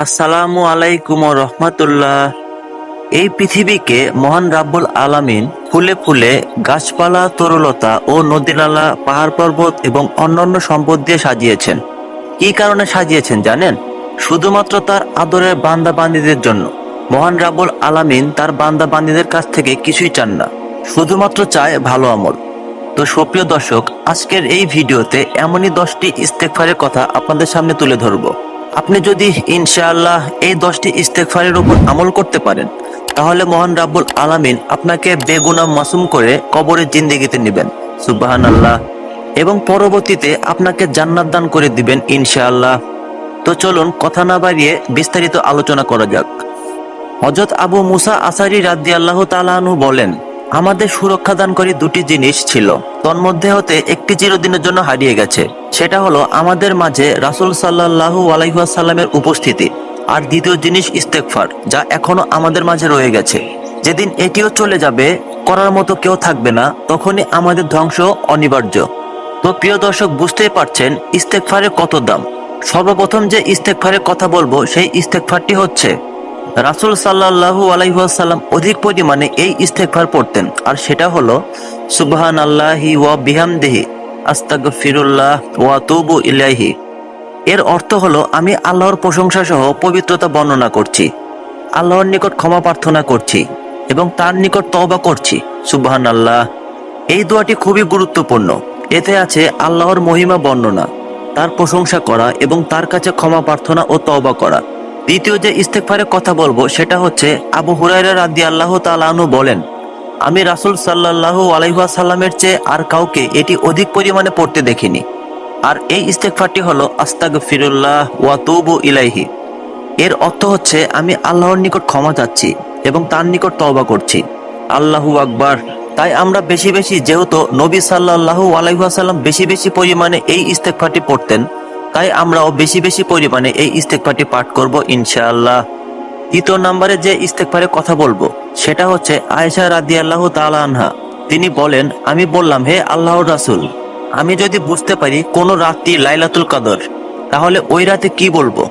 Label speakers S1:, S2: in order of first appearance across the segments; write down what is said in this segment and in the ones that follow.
S1: আসসালামু আলাইকুম রহমাতুল্লাহ। এই পৃথিবীকে মহান রাব্বুল আলামিন ফুলে ফুলে, গাছপালা, তরুলতা ও নদীনালা, পাহাড় পর্বত এবং অন্যান্য সম্পদ দিয়ে সাজিয়েছেন। কী কারণে সাজিয়েছেন জানেন? শুধুমাত্র তার আদরের বান্দা বান্দীদের জন্য। মহান রাব্বুল আলামিন তার বান্দা বান্দীদের কাছ থেকে কিছুই চান না, শুধুমাত্র চায় ভালো আমল। তো সুপ্রিয় দর্শক, আজকের এই ভিডিওতে এমনই 10টি ইস্তেগফারের কথা আপনাদের সামনে তুলে ধরব। আপনি যদি ইনশাআল্লাহ এই 10টি ইস্তেগফারের উপর আমল করতে পারেন, তাহলে মহান রাব্বুল আলামিন আপনাকে বেগুনাহ মাসুম করে কবরের জিন্দেগিতে নেবেন, সুবহানাল্লাহ, এবং পরবর্তীতে আপনাকে জান্নাত দান করে দিবেন ইনশাআল্লাহ। তো চলুন কথা না বাড়িয়ে বিস্তারিত আলোচনা করা যাক। হযরত আবু মুসা আশআরী রাদিয়াল্লাহু তাআলা আনহু বলেন, আমাদের সুরক্ষা দানকারী দুটি জিনিস ছিল, তন্মধ্যে হতে একটি চিরদিনের জন্য হারিয়ে গেছে। সেটা হলো আমাদের মাঝে রাসূল সাল্লাল্লাহু আলাইহি ওয়াসাল্লামের উপস্থিতি, আর দ্বিতীয় জিনিস ইস্তেগফার, যা এখনো আমাদের মাঝে রয়ে গেছে। যেদিন এটিও চলে যাবে, করার মতো কেউ থাকবে না, তখনই আমাদের ধ্বংস অনিবার্য। তো প্রিয় দর্শক, বুঝতেই পারছেন ইস্তেগফারের কত দাম। সর্বপ্রথম যে ইস্তেগফারের কথা বলবো, সেই ইস্তেগফারটি হচ্ছে রাসূল সাল্লাল্লাহু আলাইহি ওয়াসাল্লাম অধিক পরিমাণে এই ইস্তেগফার পড়তেন, আর সেটা হলো সুবহানাল্লাহি ওয়া বিহামদিহি আস্তাগফিরুল্লাহ ওয়া আতুবু ইলাইহি। এর অর্থ হলো, আমি আল্লাহর প্রশংসা সহ পবিত্রতা বর্ণনা করছি, আল্লাহর নিকট ক্ষমা প্রার্থনা করছি এবং তার নিকট তওবা করছি, সুবহানাল্লাহ। এই দোয়াটি খুবই গুরুত্বপূর্ণ। এতে আছে আল্লাহর মহিমা বর্ণনা, তার প্রশংসা করা এবং তার কাছে ক্ষমা প্রার্থনা ও তওবা করা। দ্বিতীয় যে ইস্তেগফারের কথা বলবো, সেটা হচ্ছে আবু হুরায়রা রাদিয়াল্লাহু তাআলা আনহু বলেন, আমি রাসূল সাল্লাল্লাহু আলাইহি ওয়াসাল্লামের চেয়ে আর কাউকে এটি অধিক পরিমাণে পড়তে দেখিনি। আর এই ইস্তেগফারটি হলো আস্তাগফিরুল্লাহ ওয়া আতুবু ইলাইহি। এর অর্থ হচ্ছে, আমি আল্লাহর নিকট ক্ষমা চাচ্ছি এবং তার নিকট তওবা করছি। আল্লাহু আকবার। তাই আমরা বেশি বেশি, যেহেতু নবী সাল্লাল্লাহু আলাইহি ওয়াসাল্লাম বেশি বেশি পরিমাণে এই ইস্তেগফারটি পড়তেন, তাই আমরাও বেশি বেশি পরিমাণে এই ইস্তেগফারটি পাঠ করব ইনশাআল্লাহ। তৃতীয় নম্বরে যে ইস্তেগফারের কথা বলবো, সেটা হচ্ছে আয়েশা রাদিয়াল্লাহু তাআলা আনহা। তিনি বলেন, আমি বললাম, হে আল্লাহর রাসূল, আমি যদি বুঝতে পারি কোন রাতটি লাইলাতুল কদর, তাহলে ওই রাতে কি বলবো?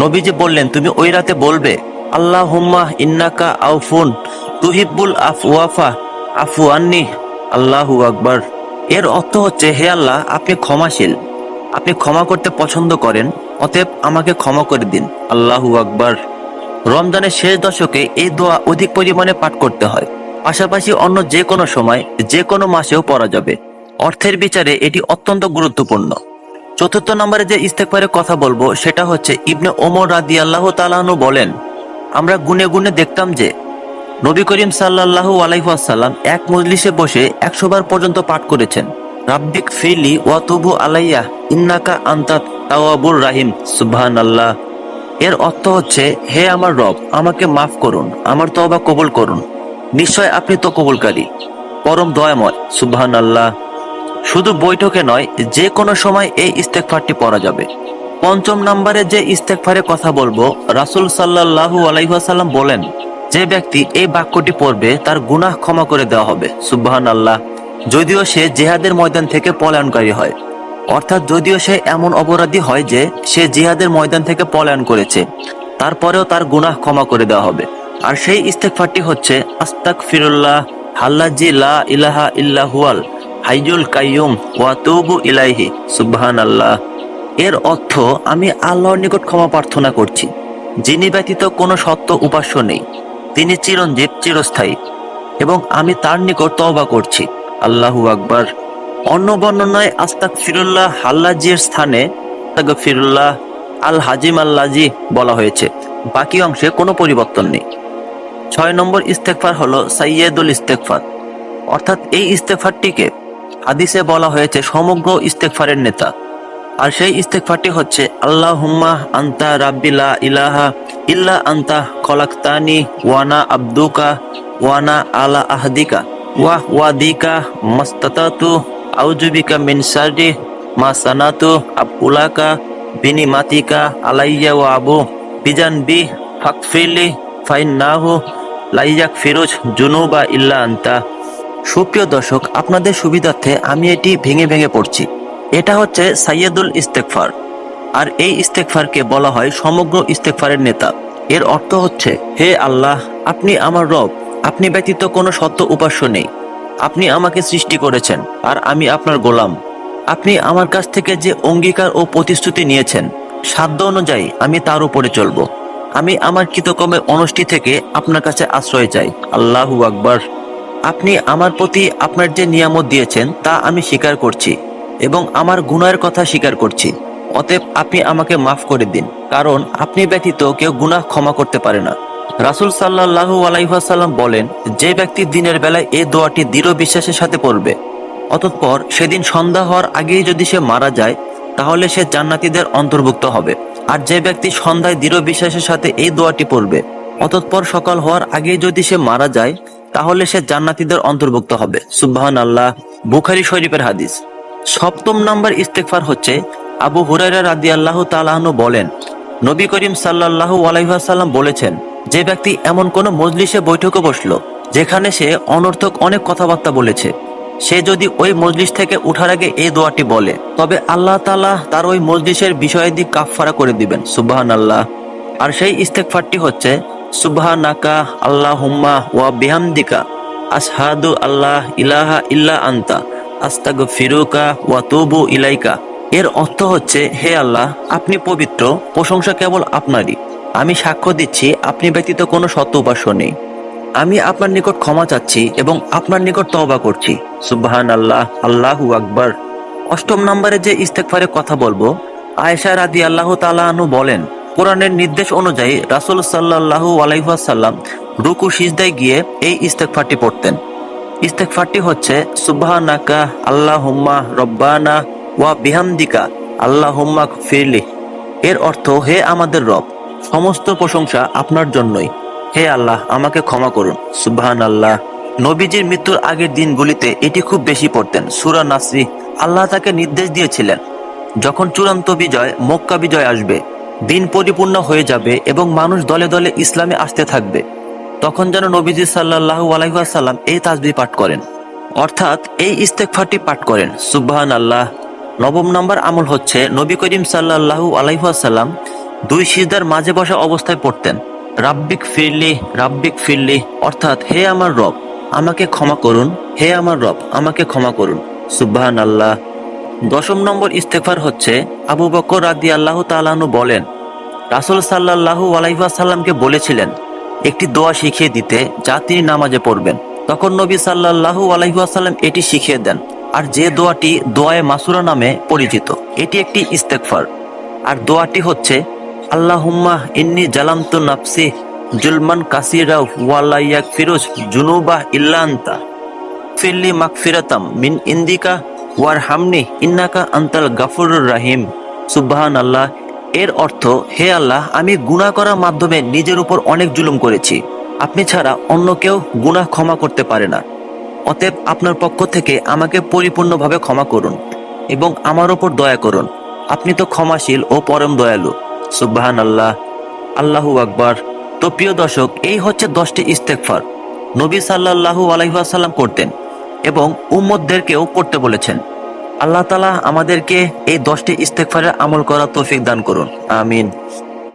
S1: নবীজি বললেন, তুমি ওই রাতে বলবে, আল্লাহুম্মা ইন্নাকা আউফুন তুহিব্বুল আফওয়াফা আফু আন্নি। আল্লাহু আকবার। এর অর্থ হচ্ছে, হে আল্লাহ, আপনি ক্ষমাশীল, আপনি ক্ষমা করতে পছন্দ করেন, অতএব আমাকে ক্ষমা করে দিন। আল্লাহু আকবার। রমজানের শেষ দশকে এই দোয়া অধিক পরিমাণে পাঠ করতে হয়। পাশাপাশি অন্য যে কোনো সময়, যে কোনো মাসেও পড়া যাবে। অর্থের বিচারে এটি অত্যন্ত গুরুত্বপূর্ণ। চতুর্থ নম্বরে যে ইস্তেগফারের কথা বলবো, সেটা হচ্ছে ইবনে ওমর রাদিয়াল্লাহু তাআলা আনহু বলেন, আমরা গুনে গুনে দেখতাম যে নবী করিম সাল্লাল্লাহু আলাইহি ওয়াসাল্লাম এক মজলিসে বসে 100 বার পর্যন্ত পাঠ করেছেন, রাব্বিক ফিরলি ওয়া তুবু আলাইয়া ইন্নাকা আনতাত তাওয়াবুর রাহিম, সুবহানাল্লাহ। এর অর্থ হচ্ছে, হে আমার রব, আমাকে মাফ করুন, আমার তওবা কবুল করুন, নিশ্চয় আপনি তো কবুলকারী, পরম দয়াময়, সুবহানাল্লাহ। শুধু বৈঠকে নয়, যে কোনো সময় এই ইস্তেগফারটি পড়া যাবে। পঞ্চম নম্বরে যে ইস্তেগফারের কথা বলবো, রাসূল সাল্লাল্লাহু আলাইহি ওয়াসাল্লাম বলেন, যে ব্যক্তি এই বাক্যটি পড়বে, তার গুনাহ ক্ষমা করে দেওয়া হবে, সুবহানাল্লাহ, যদিও সে জিহাদের ময়দান থেকে পলায়নকারী হয়। অর্থাৎ যদিও সে এমন অপরাধী হয় যে সে জিহাদের ময়দান থেকে পলায়ন করেছে, তারপরেও তার গুনাহ ক্ষমা করে দেওয়া হবে। আর সেই ইস্তেগফারটি হচ্ছে আস্তাগফিরুল্লাহ আল্লাযী লা ইলাহা ইল্লা হুয়াল হাইয়ুল কাইয়ুম ওয়া আতুবু ইলাইহি, সুবহানাল্লাহ। এর অর্থ, আমি আল্লাহর নিকট ক্ষমা প্রার্থনা করছি, যিনি ব্যতীত কোনো সত্য উপাস্য নেই, তিনি চিরঞ্জীব, চিরস্থায়ী, এবং আমি তার নিকট তওবা করছি। আল্লাহু আকবার। অন্য বর্ণনায় আস্তাগফিরুল্লাহ আল্লাযীর স্থানে আস্তাগফিরুল্লাহ আল হাজিম আল্লাযী বলা হয়েছে, বাকি অংশে কোনো পরিবর্তন নেই। 6 নম্বর ইস্তেগফার হলো সাইয়্যিদুল ইস্তেগফার, অর্থাৎ এই ইস্তেগফারটিকে হাদিসে বলা হয়েছে সমগ্র ইস্তেগফারের নেতা। আর সেই ইস্তেগফারটি হচ্ছে, আল্লাহুম্মা আনতা রাব্বি লা ইলাহা ইল্লা আনতা খলাকতানি ওয়ানা আবদুকা ওয়ানা আলা আহদিকা ওয়া ওয়াদিকা মাস্তাতাতু আউযুবিকা মিন শাররি মা সানাতু আবুলাকা বিনিমাতিকা আলাইয়া ওয়া আবু বিজানবি ফাগফিরলি ফাইন্নাহু লা ইয়াগফিরুজ জুনুবা ইল্লা আনতা। সুপ্রিয় দর্শক, আপনাদের সুবিধার্থে আমি এটি ভেঙে ভেঙে পড়ছি। এটা হচ্ছে সাইয়্যিদুল ইস্তেগফার। আর এই ইস্তেগফারকে বলা হয় সমগ্র ইস্তেগফারের নেতা। এর অর্থ হচ্ছে, হে আল্লাহ, আপনি আমার রব, আপনি ব্যতীত কোনো সত্য উপাস্য নেই। আপনি আমাকে সৃষ্টি করেছেন আর আমি আপনার গোলাম। আপনি আমার কাছ থেকে যে অঙ্গীকার ও প্রতিশ্রুতি নিয়েছেন, সাধ্য অনুযায়ী আমি তার উপরে চলব। আমি আমার কৃতকর্মের অনষ্টি থেকে আপনার কাছে আশ্রয় চাই। আল্লাহু আকবার। আপনি আমার প্রতি আপনার যে নিয়ামত দিয়েছেন তা আমি স্বীকার করছি এবং আমার গুনাহের কথা স্বীকার করছি। অতএব আপনি আমাকে মাফ করে দিন, কারণ আপনি ব্যতীত কেউ গুনাহ ক্ষমা করতে পারে না। রাসূল সাল্লাল্লাহু আলাইহি ওয়াসাল্লাম বলেন, যে ব্যক্তি দিনের বেলায় এই দোয়াটি দৃঢ় বিশ্বাসের সাথে পড়বে, অতঃপর সেদিন সন্ধ্যা হওয়ার আগেই যদি সে মারা যায়, তাহলে সে জান্নাতীদের অন্তর্ভুক্ত হবে। আর যে ব্যক্তি সন্ধ্যায় দৃঢ় বিশ্বাসের সাথে এই দোয়াটি পড়বে, অতঃপর সকাল হওয়ার আগেই যদি সে মারা যায়, তাহলে সে জান্নাতীদের অন্তর্ভুক্ত হবে। সুবহানাল্লাহ। বুখারী শরীফের হাদিস। 7ম নাম্বার ইস্তেগফার হচ্ছে, আবু হুরায়রা রাদিয়াল্লাহু তাআলা আনহু বলেন, নবী করিম সাল্লাল্লাহু আলাইহি ওয়াসাল্লাম বলেছেন, যে ব্যক্তি এমন কোন মজলিসে বৈঠকে বসলো যেখানে সে অনর্থক অনেক কথাবার্তা বলেছে, সে যদি ওই মজলিস থেকে উঠার আগে এই দোয়াটি বলে, তবে আল্লাহ তাআলা তার ওই মজলিসের বিষয়াদি কাফফারা করে দিবেন। সুবহানাল্লাহ। আর সেই ইস্তেগফারটি হচ্ছে, সুবহানাকা আল্লাহুম্মা ওয়া বিহামদিকা আশহাদু আল্লাহ ইলাহা ইল্লা আনতা আস্তাগফিরুকা ওয়া তুবু ইলাইকা। এর অর্থ হচ্ছে, হে আল্লাহ, আপনি পবিত্র, প্রশংসা কেবল আপনারই। আমি সাক্ষ্য দিচ্ছি আপনি ব্যতীত কোনো সত্য উপাস্য নেই। আমি আপনার নিকট ক্ষমা চাচ্ছি এবং আপনার নিকট তওবা করছি। সুবহানাল্লাহ। আল্লাহু আকবার। 8ম নম্বরে যে ইস্তেগফারের কথা বলবো, আয়েশা রাদিয়াল্লাহু তাআলা আনহু বলেন, কোরআনের নির্দেশ অনুযায়ী রাসূল সাল্লাল্লাহু আলাইহি ওয়াসাল্লাম রুকু সিজদায় গিয়ে এই ইস্তেগফারটি পড়তেন। ইস্তেগফারটি হচ্ছে, সুবহানাকা আল্লাহুম্মা রব্বানা ওয়া বিহামদিকা আল্লাহুম্মা গফিরলি। এর অর্থ, হে আমাদের রব, সমস্ত প্রশংসা আপনার জন্যই। হে আল্লাহ, আমাকে ক্ষমা করুন। সুবহানাল্লাহ। নবীজির মৃত্যুর আগের দিনগুলিতে এটি খুব বেশি পড়তেন। সূরা নাসরি। আল্লাহ তাকে নির্দেশ দিয়েছিলেন, যখন চূড়ান্ত বিজয়, মক্কা বিজয় আসবে, দিন পরিপূর্ণ হয়ে যাবে এবং মানুষ দলে দলে ইসলামে আসতে থাকবে, তখন যেন নবীজি সাল্লাল্লাহু আলাইহি ওয়াসাল্লাম এই তাসবিহ পাঠ করেন, অর্থাৎ এই ইস্তেগফারটি পাঠ করেন। সুবহানাল্লাহ। 9ম নাম্বার আমল হচ্ছে, নবী করিম সাল্লাল্লাহু আলাইহি ওয়াসাল্লাম 2 সিজদার মাঝে বসা অবস্থায় পড়তেন, রাব্বিক ফিরলি রাব্বিক ফিরলি, অর্থাৎ, হে আমার রব, আমাকে ক্ষমা করুন, হে আমার রব, আমাকে ক্ষমা করুন। সুবহানাল্লাহ। 10ম নম্বর ইস্তেগফার হচ্ছে, আবু বকর রাদিয়াল্লাহু তাআলা আনহু বলেন, রাসূল সাল্লাল্লাহু আলাইহি ওয়াসাল্লামকে বলেছিলেন একটি দোয়া শিখিয়ে দিতে যা তিনি নামাজে পড়বেন। তখন নবী সাল্লাল্লাহু আলাইহি ওয়াসাল্লাম এটি শিখিয়ে দেন। আর যে দোয়াটি দোয়ায়ে মাসুরা নামে পরিচিত, এটি একটি ইস্তেগফার। আর দোয়াটি হচ্ছে, আল্লাহুম্মা ইন্নী জালামতু নাফসি জুলমান কাসীরা ওয়া লা ইয়াগফিরুজ জুনুবা ইল্লা আনতা ফিরলি মাগফিরাতাম মিন ইন্দিকা ওয়ারহামনি ইন্নাকা আনতাল গাফুরুর রাহিম। সুবহানাল্লাহ। এর অর্থ, হে আল্লাহ, আমি গুনাহ করার মাধ্যমে নিজের উপর অনেক জুলুম করেছি। আপনি ছাড়া অন্য কেউ গুনাহ ক্ষমা করতে পারে না। অতএব আপনার পক্ষ থেকে আমাকে পরিপূর্ণভাবে ক্ষমা করুন এবং আমার উপর দয়া করুন। আপনি তো ক্ষমাশীল ও পরম দয়ালু। সুবহানাল্লাহ। আল্লাহু আকবার। তো প্রিয় দর্শক, এই হচ্ছে 10টি ইস্তেগফার নবী সাল্লাল্লাহু আলাইহি ওয়াসাল্লাম করতেন এবং উম্মতদেরকেও করতে বলেছেন। আল্লাহ তাআলা আমাদেরকে এই 10টি ইস্তেগফারের আমল করার তৌফিক দান করুন। আমিন।